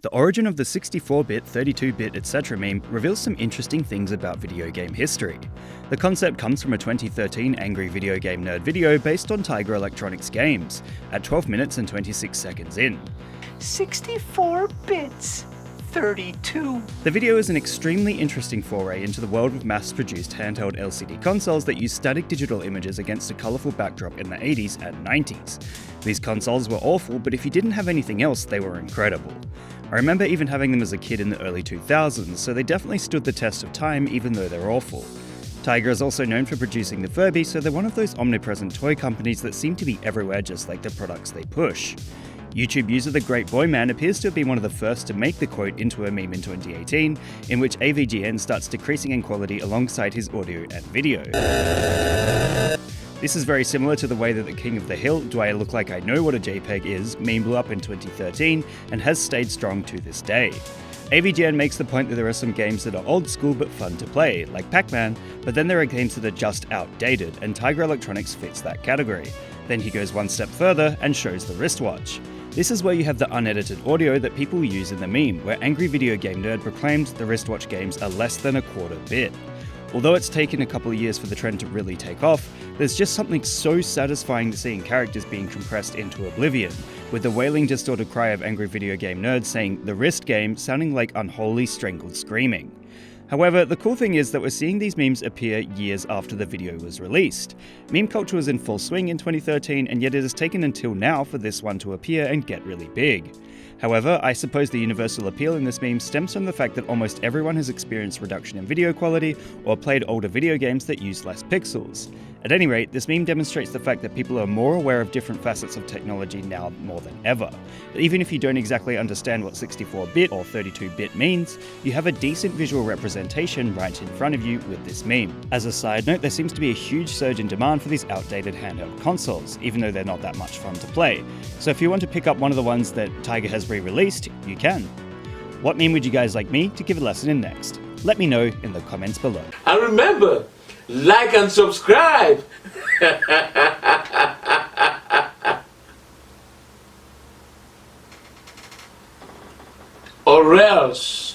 The origin of the 64-bit, 32-bit, etc. meme reveals some interesting things about video game history. The concept comes from a 2013 Angry Video Game Nerd video based on Tiger Electronics games, at 12 minutes and 26 seconds in. 64 bits. 32. The video is an extremely interesting foray into the world of mass-produced handheld LCD consoles that use static digital images against a colourful backdrop in the 80s and 90s. These consoles were awful, but if you didn't have anything else, they were incredible. I remember even having them as a kid in the early 2000s, so they definitely stood the test of time even though they're awful. Tiger is also known for producing the Furby, so they're one of those omnipresent toy companies that seem to be everywhere just like the products they push. YouTube user The Great Boy Man appears to have been one of the first to make the quote into a meme in 2018, in which AVGN starts decreasing in quality alongside his audio and video. This is very similar to the way that the King of the Hill, "Do I look like I know what a JPEG is?" meme blew up in 2013 and has stayed strong to this day. AVGN makes the point that there are some games that are old school but fun to play, like Pac-Man, but then there are games that are just outdated, and Tiger Electronics fits that category. Then he goes one step further and shows the wristwatch. This is where you have the unedited audio that people use in the meme, where Angry Video Game Nerd proclaimed the wristwatch games are less than a quarter bit. Although it's taken a couple of years for the trend to really take off, there's just something so satisfying to seeing characters being compressed into oblivion, with the wailing distorted cry of Angry Video Game Nerd saying "the wrist game" sounding like unholy strangled screaming. However, the cool thing is that we're seeing these memes appear years after the video was released. Meme culture was in full swing in 2013, and yet it has taken until now for this one to appear and get really big. However, I suppose the universal appeal in this meme stems from the fact that almost everyone has experienced reduction in video quality or played older video games that use less pixels. At any rate, this meme demonstrates the fact that people are more aware of different facets of technology now more than ever. Even if you don't exactly understand what 64-bit or 32-bit means, you have a decent visual representation right in front of you with this meme. As a side note, there seems to be a huge surge in demand for these outdated handheld consoles, even though they're not that much fun to play. So if you want to pick up one of the ones that Tiger has re-released, you can. What meme would you guys like me to give a lesson in next? Let me know in the comments below. And remember, like and subscribe. Or else.